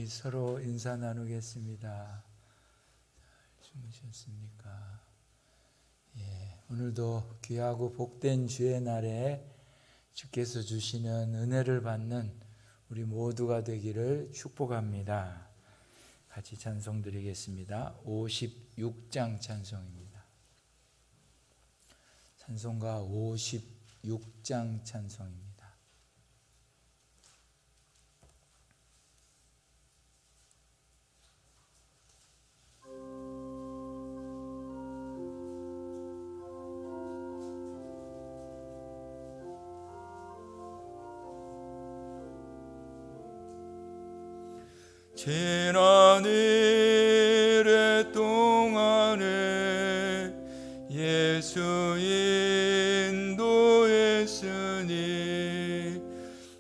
우리 서로 인사 나누겠습니다. 주무셨습니까? 오늘도 귀하고 복된 주의 날에 주께서 주시는 은혜를 받는 우리 모두가 되기를 축복합니다. 같이 찬송 드리겠습니다. 56장 찬송입니다. 찬송가 56장 찬송입니다. 지난 일의 동안에 예수 인도했으니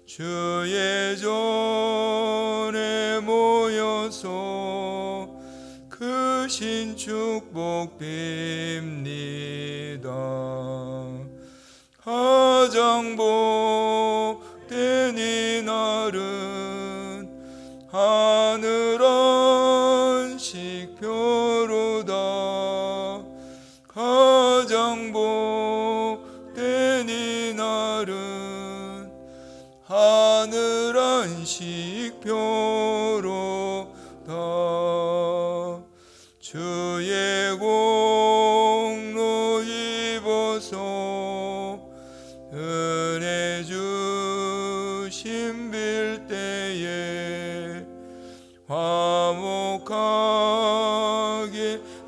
주의 전에 모여서 그 신축복 빕니다. 가장 복된 이 날은 하늘 안식표로다. 가장 복된 이 날은 하늘 안식표로다. 주의 공로 입어서 은혜 주심 빌 때에 화목하게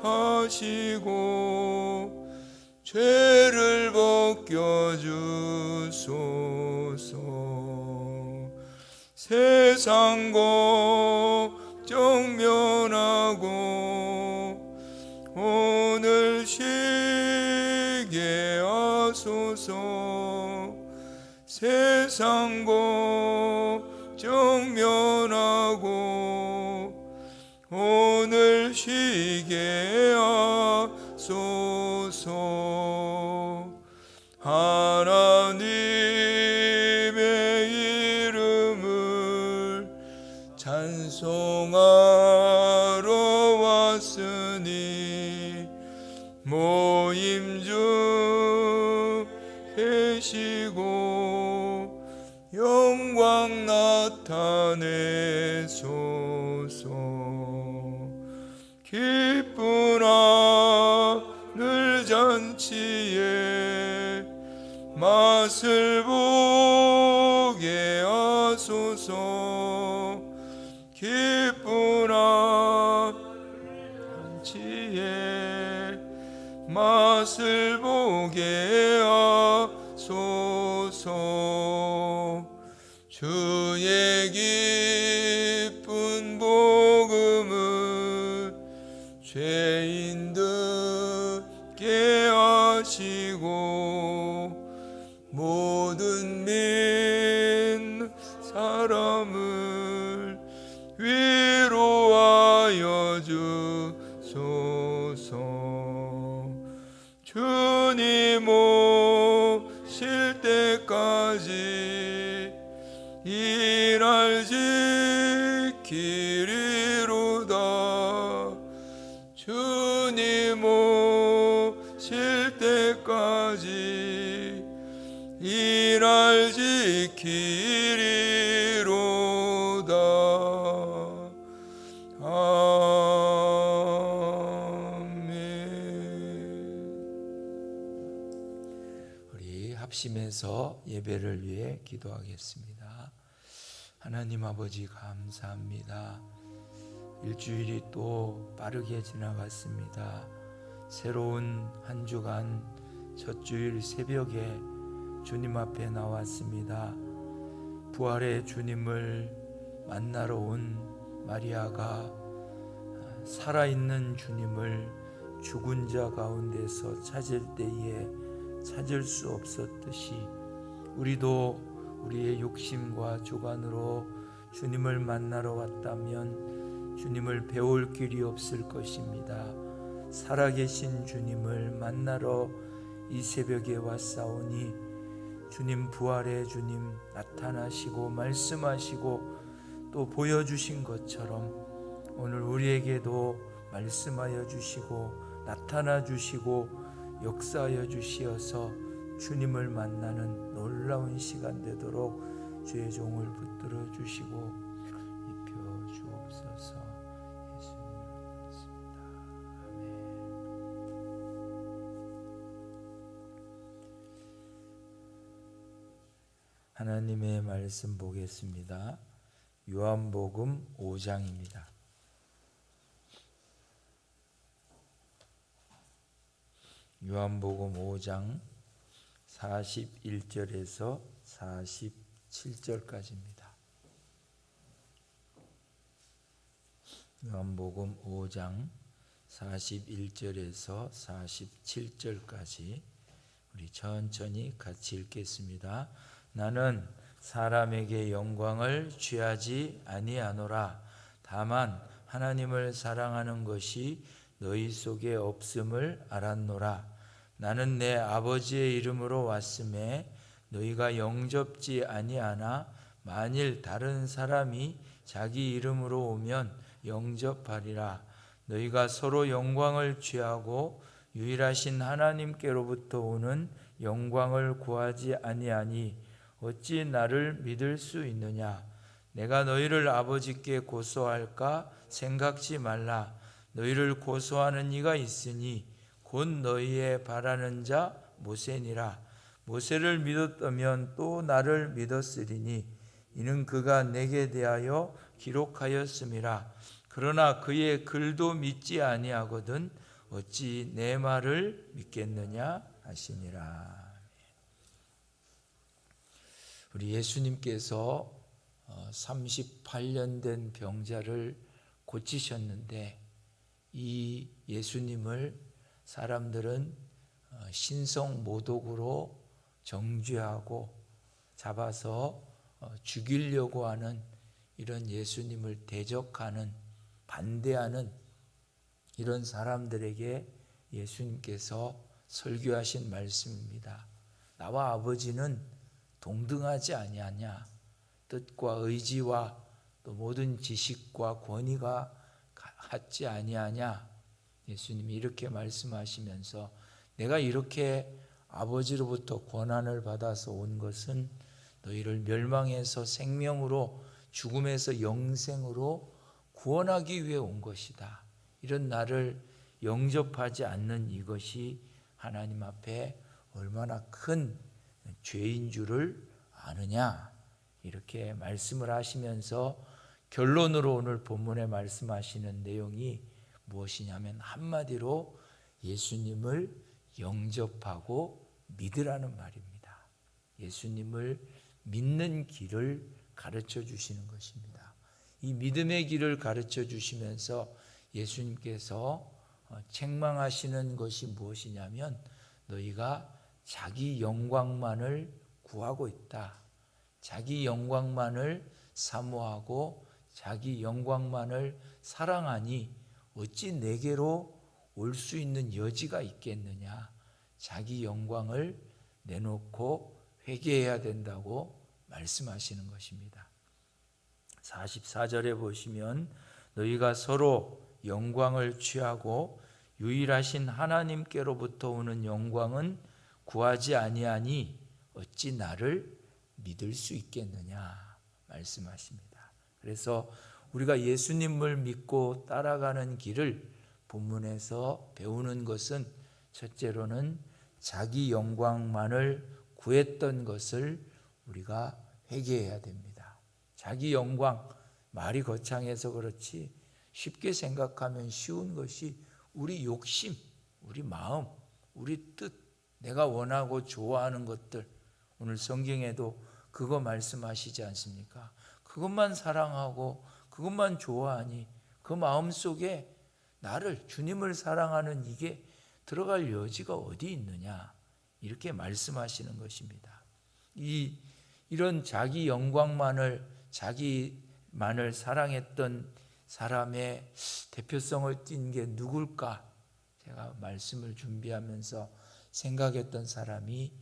하시고 죄를 벗겨주소서. 세상 걱정 면하고 오늘 쉬게 하소서. 세상 걱정 면하고 오늘 쉬게 하소서. 하나님의 이름을 찬송하러 왔으니 모임 중 계시고 영광 나타내소서. 기쁜 하늘 잔치에 맛을 보게 하소서. 기쁜 하늘 잔치에 맛을 보게 하소서. 주의 기쁜 복음을 죄인 듣게 하시고 모든 믿는 사람을 위로하여 주소서. 주님 오실 때까지 이날 지키리로다. 주님 오실 때까지 이날 지키리로다. 아멘. 우리 합심해서 예배를 위해 기도하겠습니다. 하나님 아버지 감사합니다. 일주일이 또 빠르게 지나갔습니다. 새로운 한 주간 첫 주일 새벽에 주님 앞에 나왔습니다. 부활의 주님을 만나러 온 마리아가 살아있는 주님을 죽은 자 가운데서 찾을 때에 찾을 수 없었듯이 우리도 우리의 욕심과 주관으로 주님을 만나러 왔다면 주님을 배울 길이 없을 것입니다. 살아계신 주님을 만나러 이 새벽에 왔사오니 주님 부활의 주님 나타나시고 말씀하시고 또 보여주신 것처럼 오늘 우리에게도 말씀하여 주시고 나타나 주시고 역사하여 주시어서 주님을 만나는 놀라운 시간 되도록 주의 종을 붙들어 주시고 입혀 주옵소서. 예수님을 믿습니다. 아멘. 하나님의 말씀 보겠습니다. 요한복음 5장입니다. 요한복음 5장 41절에서 47절까지입니다. 요한복음 5장 41절에서 47절까지 우리 천천히 같이 읽겠습니다. 나는 사람에게 영광을 취하지 아니하노라. 다만 하나님을 사랑하는 것이 너희 속에 없음을 알았노라. 나는 내 아버지의 이름으로 왔음에 너희가 영접지 아니하나 만일 다른 사람이 자기 이름으로 오면 영접하리라. 너희가 서로 영광을 취하고 유일하신 하나님께로부터 오는 영광을 구하지 아니하니 어찌 나를 믿을 수 있느냐? 내가 너희를 아버지께 고소할까 생각지 말라. 너희를 고소하는 이가 있으니 곧 너희의 바라는 자 모세니라. 모세를 믿었다면 또 나를 믿었으리니 이는 그가 내게 대하여 기록하였음이라. 그러나 그의 글도 믿지 아니하거든 어찌 내 말을 믿겠느냐 하시니라. 우리 예수님께서 38년 된 병자를 고치셨는데 이 예수님을 사람들은 신성 모독으로 정죄하고 잡아서 죽이려고 하는 이런 예수님을 대적하는 반대하는 이런 사람들에게 예수님께서 설교하신 말씀입니다. 나와 아버지는 동등하지 아니하냐. 뜻과 의지와 또 모든 지식과 권위가 같지 아니하냐. 예수님이 이렇게 말씀하시면서 내가 이렇게 아버지로부터 권한을 받아서 온 것은 너희를 멸망에서 생명으로 죽음에서 영생으로 구원하기 위해 온 것이다. 이런 나를 영접하지 않는 이것이 하나님 앞에 얼마나 큰 죄인 줄을 아느냐. 이렇게 말씀을 하시면서 결론으로 오늘 본문에 말씀하시는 내용이 무엇이냐면 한마디로 예수님을 영접하고 믿으라는 말입니다. 예수님을 믿는 길을 가르쳐 주시는 것입니다. 이 믿음의 길을 가르쳐 주시면서 예수님께서 책망하시는 것이 무엇이냐면 너희가 자기 영광만을 구하고 있다. 자기 영광만을 사모하고 자기 영광만을 사랑하니 어찌 내게로 올 수 있는 여지가 있겠느냐. 자기 영광을 내놓고 회개해야 된다고 말씀하시는 것입니다. 44절에 보시면 너희가 서로 영광을 취하고 유일하신 하나님께로부터 오는 영광은 구하지 아니하니 어찌 나를 믿을 수 있겠느냐 말씀하십니다. 그래서 우리가 예수님을 믿고 따라가는 길을 본문에서 배우는 것은 첫째로는 자기 영광만을 구했던 것을 우리가 회개해야 됩니다. 자기 영광, 말이 거창해서 그렇지 쉽게 생각하면 쉬운 것이 우리 욕심, 우리 마음, 우리 뜻, 내가 원하고 좋아하는 것들, 오늘 성경에도 그거 말씀하시지 않습니까? 그것만 사랑하고 그것만 좋아하니 그 마음속에 나를, 주님을 사랑하는 이게 들어갈 여지가 어디 있느냐, 이렇게 말씀하시는 것입니다. 이런 자기 영광만을, 자기만을 사랑했던 사람의 대표성을 띈 게 누굴까? 제가 말씀을 준비하면서 생각했던 사람이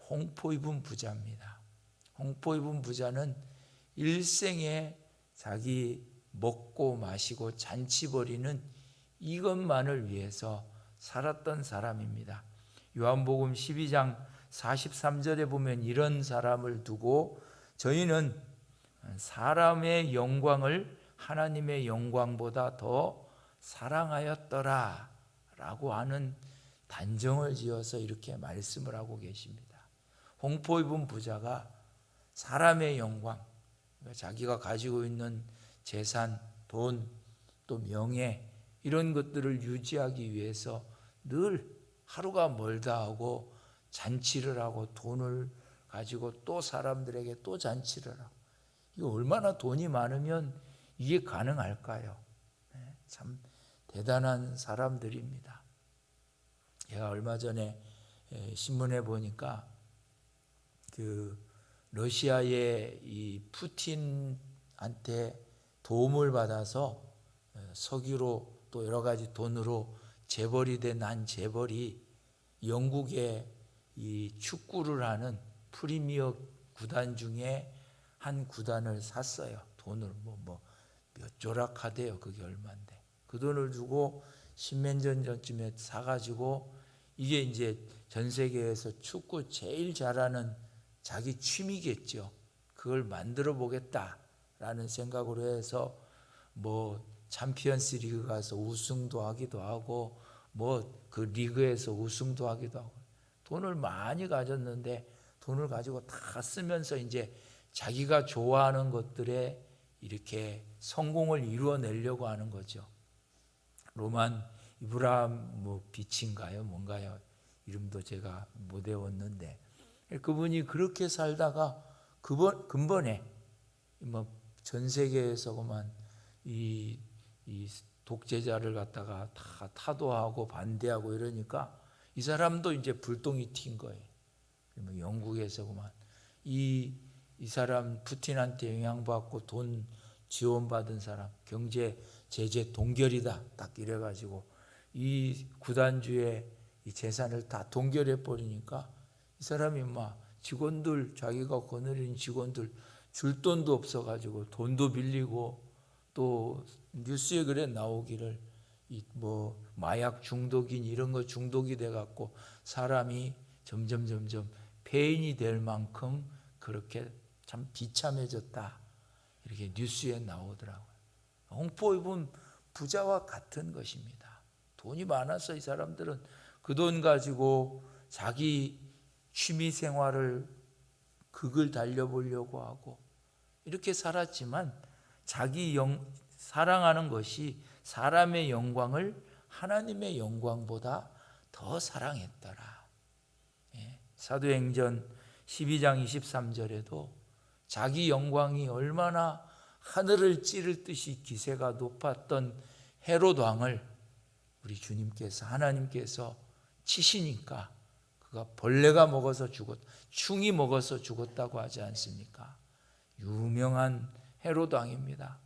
홍포 입은 부자입니다. 홍포 입은 부자는 일생에 자기 먹고 마시고 잔치 벌이는 이것만을 위해서 살았던 사람입니다. 요한복음 12장 43절에 보면 이런 사람을 두고 저희는 사람의 영광을 하나님의 영광보다 더 사랑하였더라 라고 하는 단정을 지어서 이렇게 말씀을 하고 계십니다. 홍포 입은 부자가 사람의 영광, 자기가 가지고 있는 재산, 돈, 또 명예 이런 것들을 유지하기 위해서 늘 하루가 멀다 하고 잔치를 하고 돈을 가지고 또 사람들에게 또 잔치를 하고, 이거 얼마나 돈이 많으면 이게 가능할까요? 참 대단한 사람들입니다. 제가 얼마 전에 신문에 보니까 그 러시아의 이 푸틴한테 도움을 받아서 석유로 또 여러 가지 돈으로 재벌이 된 한 재벌이 영국의 이 축구를 하는 프리미어 구단 중에 한 구단을 샀어요. 돈을 몇 조락하대요. 그게 얼마인데. 그 돈을 주고 십몇 년 전쯤에 사가지고 이게 이제 전 세계에서 축구 제일 잘하는 자기 취미겠죠. 그걸 만들어 보겠다라는 생각으로 해서 챔피언스 리그 가서 우승도 하기도 하고 그 리그에서 우승도 하기도 하고 돈을 많이 가졌는데 돈을 가지고 다 쓰면서 이제 자기가 좋아하는 것들에 이렇게 성공을 이루어내려고 하는 거죠. 로만 이브라모비치인가요? 뭔가요? 이름도 제가 못 외웠는데 그분이 그렇게 살다가 근본에 전 세계에서 그만 이 독재자를 갖다가 다 타도하고 반대하고 이러니까 이 사람도 이제 불똥이 튄 거예요. 영국에서 그만 이 사람 푸틴한테 영향받고 돈 지원받은 사람 경제 제재 동결이다 딱 이래가지고 이 구단주의 이 재산을 다 동결해 버리니까 이 사람이 직원들 자기가 거느린 직원들 줄 돈도 없어가지고 돈도 빌리고 또 뉴스에 그래 나오기를 마약 중독인 이런 거 중독이 돼갖고 사람이 점점 폐인이 될 만큼 그렇게 참 비참해졌다 이렇게 뉴스에 나오더라고요. 홍포 입은 부자와 같은 것입니다. 돈이 많아서 이 사람들은 그 돈 가지고 자기 취미 생활을 극을 달려보려고 하고 이렇게 살았지만 자기 사랑하는 것이 사람의 영광을 하나님의 영광보다 더 사랑했더라. 사도행전 12장 23절에도 자기 영광이 얼마나 하늘을 찌를 듯이 기세가 높았던 헤롯 왕을 우리 주님께서 하나님께서 치시니까 그가 벌레가 먹어서 충이 먹어서 죽었다고 하지 않습니까? 유명한 헤롯 왕입니다.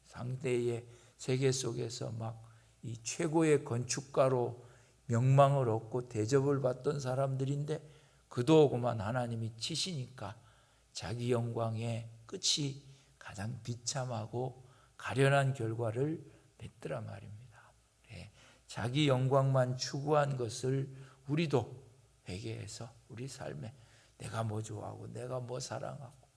상대의 세계 속에서 이 최고의 건축가로 명망을 얻고 대접을 받던 사람들인데 그도 그만 하나님이 치시니까 자기 영광의 끝이 가장 비참하고 가련한 결과를 맺더라 말입니다. 자기 영광만 추구한 것을 우리도 회개해서 우리 삶에 내가 뭐 좋아하고 내가 뭐 사랑하고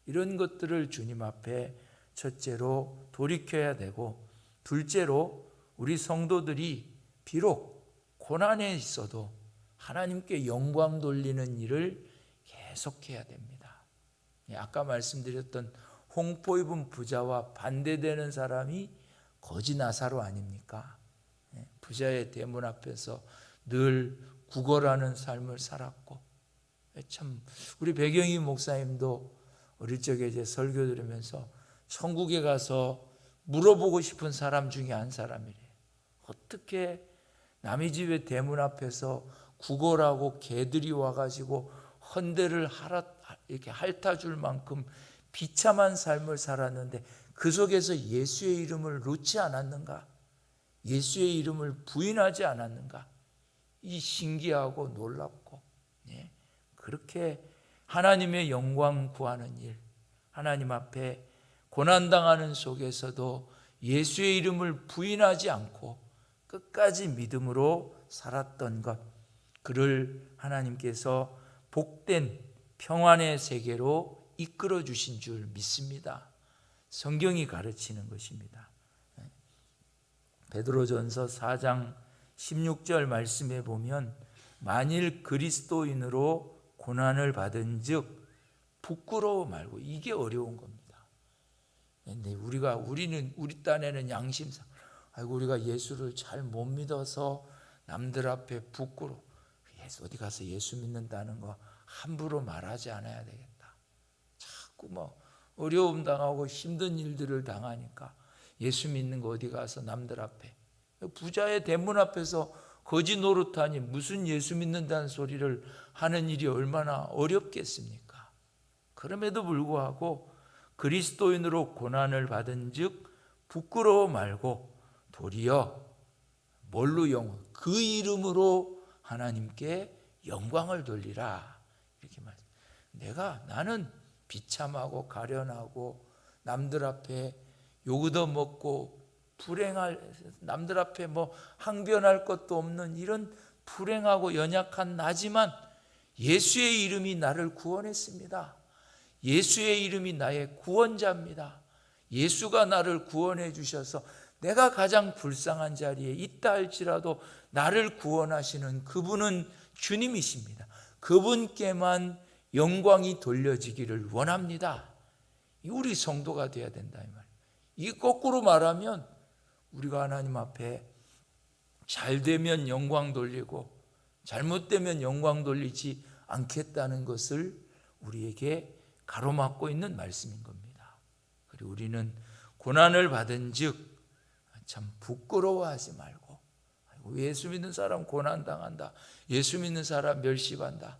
이런 것들을 주님 앞에 첫째로 돌이켜야 되고 둘째로 우리 성도들이 비록 고난에 있어도 하나님께 영광 돌리는 일을 계속해야 됩니다. 아까 말씀드렸던 홍포 입은 부자와 반대되는 사람이 거지 나사로 아닙니까? 부자의 대문 앞에서 늘 구걸하는 삶을 살았고 참 우리 백영희 목사님도 어릴 적에 이제 설교 들으면서 천국에 가서 물어보고 싶은 사람 중에 한 사람이래요. 어떻게 남의 집의 대문 앞에서 구걸하고 개들이 와가지고 헌대를 이렇게 핥아줄 만큼 비참한 삶을 살았는데 그 속에서 예수의 이름을 놓지 않았는가? 예수의 이름을 부인하지 않았는가? 이 신기하고 놀랍고 그렇게 하나님의 영광 구하는 일, 하나님 앞에 고난당하는 속에서도 예수의 이름을 부인하지 않고 끝까지 믿음으로 살았던 것, 그를 하나님께서 복된 평안의 세계로 이끌어 주신 줄 믿습니다. 성경이 가르치는 것입니다. 베드로전서 4장 16절 말씀에 보면 만일 그리스도인으로 고난을 받은즉 부끄러워 말고, 이게 어려운 겁니다. 근데 우리 딴에는 양심상 우리가 예수를 잘 못 믿어서 남들 앞에 부끄러워, 어디 가서 예수 믿는다는 거 함부로 말하지 않아야 되겠다. 자꾸 어려움 당하고 힘든 일들을 당하니까 예수 믿는 거 어디 가서 남들 앞에, 부자의 대문 앞에서 거지 노릇하니 무슨 예수 믿는다는 소리를 하는 일이 얼마나 어렵겠습니까? 그럼에도 불구하고 그리스도인으로 고난을 받은 즉 부끄러워 말고 도리어 뭘로 그 이름으로 하나님께 영광을 돌리라, 이렇게 나는 비참하고 가련하고 남들 앞에 욕도 먹고 남들 앞에 항변할 것도 없는 이런 불행하고 연약한 나지만 예수의 이름이 나를 구원했습니다. 예수의 이름이 나의 구원자입니다. 예수가 나를 구원해 주셔서 내가 가장 불쌍한 자리에 있다 할지라도 나를 구원하시는 그분은 주님이십니다. 그분께만 영광이 돌려지기를 원합니다. 우리 성도가 되어야 된다 이 말이에요. 이 거꾸로 말하면 우리가 하나님 앞에 잘 되면 영광 돌리고 잘못되면 영광 돌리지 않겠다는 것을 우리에게 가로막고 있는 말씀인 겁니다. 그리고 우리는 고난을 받은 즉 참 부끄러워하지 말고, 예수 믿는 사람 고난당한다, 예수 믿는 사람 멸시받는다,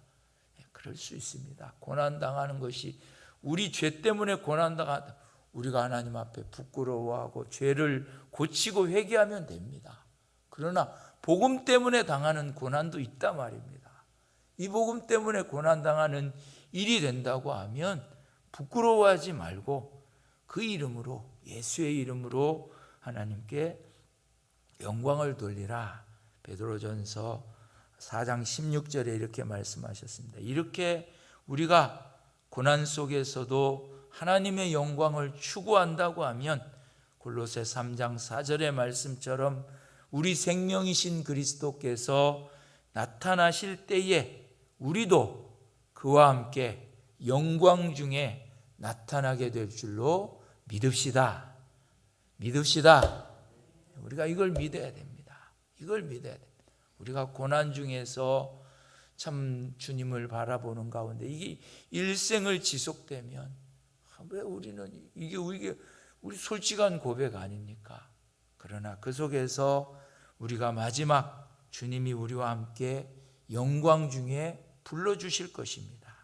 그럴 수 있습니다. 고난당하는 것이 우리 죄 때문에 고난당한다, 우리가 하나님 앞에 부끄러워하고 죄를 고치고 회개하면 됩니다. 그러나 복음 때문에 당하는 고난도 있단 말입니다. 이 복음 때문에 고난당하는 일이 된다고 하면 부끄러워하지 말고 그 이름으로, 예수의 이름으로 하나님께 영광을 돌리라. 베드로전서 4장 16절에 이렇게 말씀하셨습니다. 이렇게 우리가 고난 속에서도 하나님의 영광을 추구한다고 하면 골로새 3장 4절의 말씀처럼 우리 생명이신 그리스도께서 나타나실 때에 우리도 그와 함께 영광 중에 나타나게 될 줄로 믿읍시다. 우리가 이걸 믿어야 됩니다. 우리가 고난 중에서 참 주님을 바라보는 가운데 이게 일생을 지속되면 왜 우리는 이게 우리 솔직한 고백 아닙니까? 그러나 그 속에서 우리가 마지막 주님이 우리와 함께 영광 중에 불러주실 것입니다.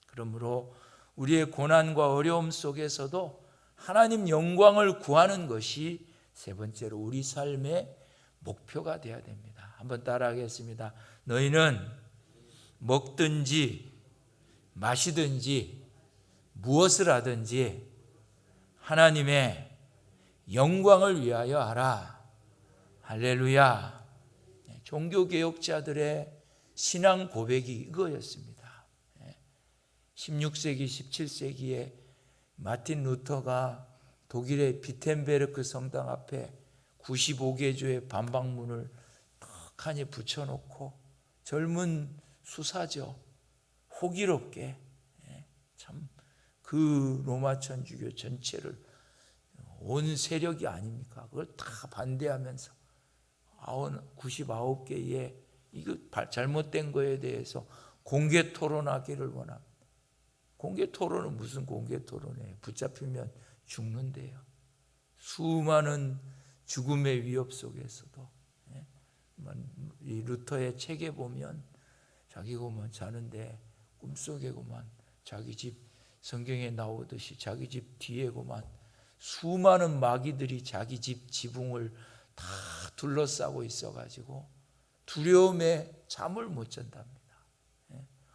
그러므로 우리의 고난과 어려움 속에서도 하나님 영광을 구하는 것이 세 번째로 우리 삶의 목표가 되어야 됩니다. 한번 따라하겠습니다. 너희는 먹든지 마시든지 무엇을 하든지 하나님의 영광을 위하여 하라. 할렐루야. 종교개혁자들의 신앙 고백이 이거였습니다. 16세기, 17세기에 마틴 루터가 독일의 비텐베르크 성당 앞에 95개조의 반박문을 턱하니 붙여놓고 젊은 수사죠. 호기롭게 참 그 로마 천주교 전체를 온 세력이 아닙니까? 그걸 다 반대하면서 99개의 이거 잘못된 거에 대해서 공개 토론하기를 원합니다. 공개 토론은 무슨 공개 토론이에요? 붙잡히면 죽는데요. 수많은 죽음의 위협 속에서도 이 루터의 책에 보면 자기고만 자는데 꿈속에고만 자기 집 성경에 나오듯이 자기 집 뒤에고만 수많은 마귀들이 자기 집 지붕을 다 둘러싸고 있어가지고 두려움에 잠을 못 잔답니다.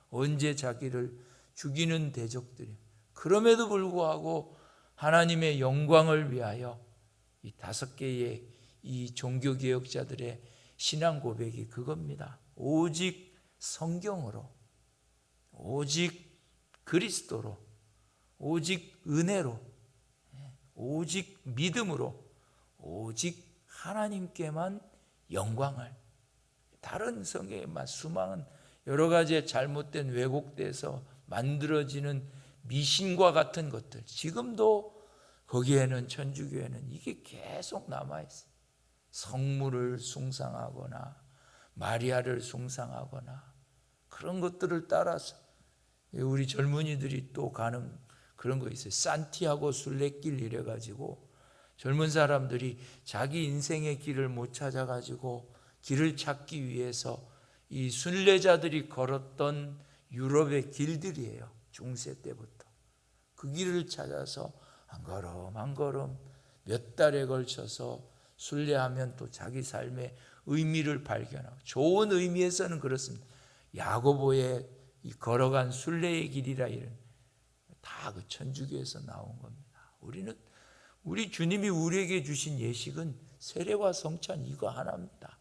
언제 자기를 죽이는 대적들이. 그럼에도 불구하고 하나님의 영광을 위하여 이 5개의 이 종교개혁자들의 신앙 고백이 그겁니다. 오직 성경으로, 오직 그리스도로, 오직 은혜로, 오직 믿음으로, 오직 하나님께만 영광을. 다른 성경에만 수많은 여러 가지의 잘못된 왜곡돼서 만들어지는 미신과 같은 것들, 지금도 거기에는, 천주교에는 이게 계속 남아있어요. 성물을 숭상하거나 마리아를 숭상하거나 그런 것들을 따라서 우리 젊은이들이 또 가는 그런 거 있어요. 산티아고 순례길 이래가지고 젊은 사람들이 자기 인생의 길을 못 찾아가지고 길을 찾기 위해서 이 순례자들이 걸었던 유럽의 길들이에요. 중세 때부터 그 길을 찾아서 한 걸음 한 걸음 몇 달에 걸쳐서 순례하면 또 자기 삶의 의미를 발견하고, 좋은 의미에서는 그렇습니다. 야고보의 이 걸어간 순례의 길이라 이런 다 그 천주교에서 나온 겁니다. 우리 주님이 우리에게 주신 예식은 세례와 성찬 이거 하나입니다.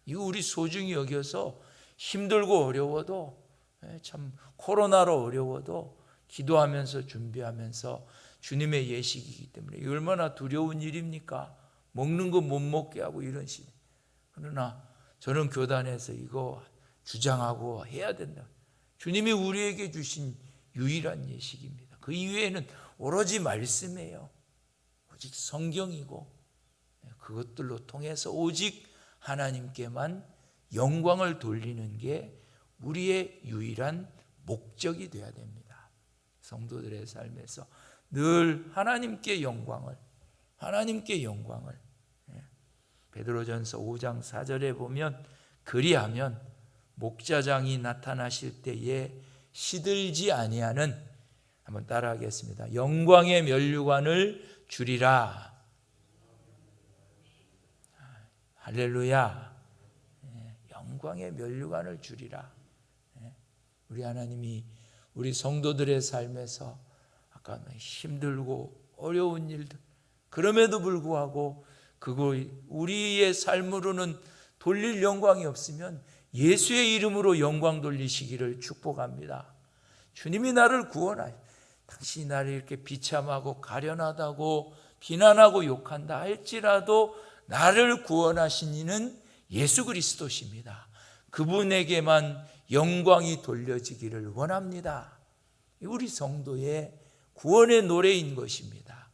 이거 우리 소중히 여겨서 힘들고 어려워도, 참 코로나로 어려워도 기도하면서 준비하면서 주님의 예식이기 때문에 이게 얼마나 두려운 일입니까? 먹는 거 못 먹게 하고 이런 식. 그러나 저는 교단에서 이거 주장하고 해야 된다. 주님이 우리에게 주신 유일한 예식입니다. 그 이외에는 오로지 말씀이에요. 오직 성경이고, 그것들로 통해서 오직 하나님께만 영광을 돌리는 게 우리의 유일한 목적이 되어야 됩니다. 성도들의 삶에서 늘 하나님께 영광을, 베드로전서 5장 4절에 보면, 그리하면 목자장이 나타나실 때에 시들지 아니하는, 한번 따라하겠습니다. 영광의 면류관을 주리라. 할렐루야. 영광의 면류관을 주리라. 우리 하나님이 우리 성도들의 삶에서 아까 힘들고 어려운 일들, 그럼에도 불구하고 그거 우리의 삶으로는 돌릴 영광이 없으면 예수의 이름으로 영광 돌리시기를 축복합니다. 주님이 나를 구원하여, 당신이 나를 이렇게 비참하고 가련하다고 비난하고 욕한다 할지라도 나를 구원하신 이는 예수 그리스도십니다. 그분에게만 영광이 돌려지기를 원합니다. 우리 성도의 구원의 노래인 것입니다.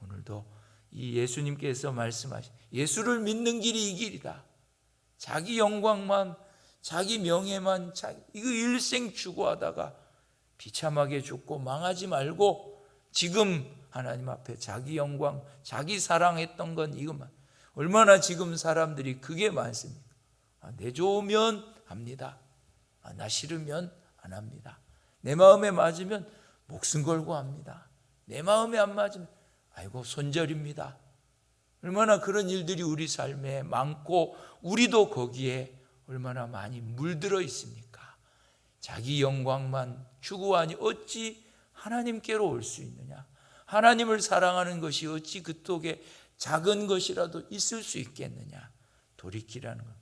오늘도 이 예수님께서 말씀하신 예수를 믿는 길이 이 길이다. 자기 영광만, 자기 명예만, 이거 일생 추구하다가 비참하게 죽고 망하지 말고 지금 하나님 앞에 자기 영광, 자기 사랑했던 건 이것만. 얼마나 지금 사람들이 그게 많습니까? 내 좋으면 합니다. 나 싫으면 안 합니다. 내 마음에 맞으면 목숨 걸고 합니다. 내 마음에 안 맞으면 아이고 손절입니다. 얼마나 그런 일들이 우리 삶에 많고 우리도 거기에 얼마나 많이 물들어 있습니까? 자기 영광만 추구하니 어찌 하나님께로 올 수 있느냐? 하나님을 사랑하는 것이 어찌 그쪽에 작은 것이라도 있을 수 있겠느냐? 돌이키라는 것.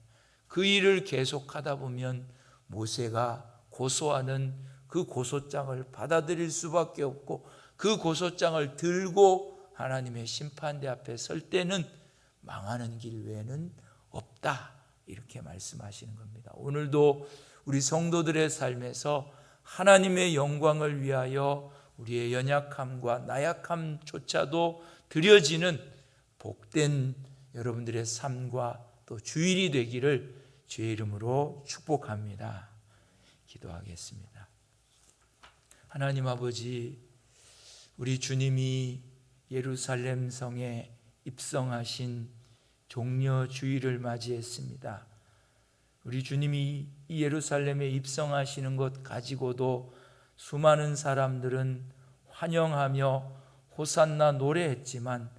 그 일을 계속하다 보면 모세가 고소하는 그 고소장을 받아들일 수밖에 없고, 그 고소장을 들고 하나님의 심판대 앞에 설 때는 망하는 길 외에는 없다, 이렇게 말씀하시는 겁니다. 오늘도 우리 성도들의 삶에서 하나님의 영광을 위하여 우리의 연약함과 나약함조차도 드려지는 복된 여러분들의 삶과 또 주일이 되기를 주의 이름으로 축복합니다. 기도하겠습니다. 하나님 아버지, 우리 주님이 예루살렘 성에 입성하신 종려 주일을 맞이했습니다. 우리 주님이 이 예루살렘에 입성하시는 것 가지고도 수많은 사람들은 환영하며 호산나 노래했지만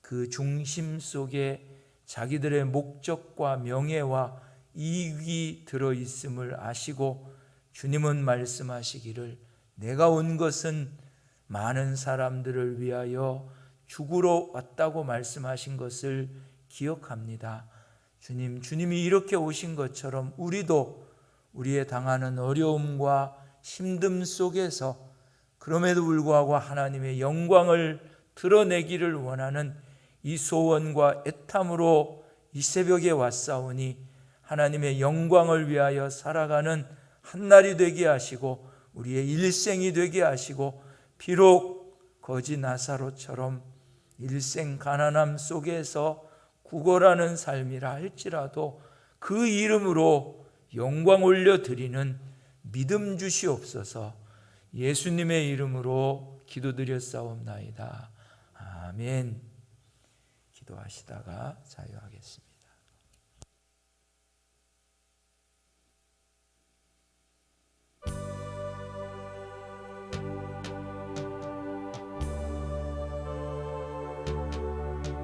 그 중심 속에 자기들의 목적과 명예와 이익이 들어있음을 아시고 주님은 말씀하시기를 내가 온 것은 많은 사람들을 위하여 죽으러 왔다고 말씀하신 것을 기억합니다. 주님이 이렇게 오신 것처럼 우리도 우리의 당하는 어려움과 힘듦 속에서 그럼에도 불구하고 하나님의 영광을 드러내기를 원하는 이 소원과 애탐으로 이 새벽에 왔사오니 하나님의 영광을 위하여 살아가는 한날이 되게 하시고 우리의 일생이 되게 하시고 비록 거지 나사로처럼 일생 가난함 속에서 구걸하는 삶이라 할지라도 그 이름으로 영광 올려드리는 믿음 주시옵소서. 예수님의 이름으로 기도드렸사옵나이다. 아멘. 기도하시다가 자유하겠습니다.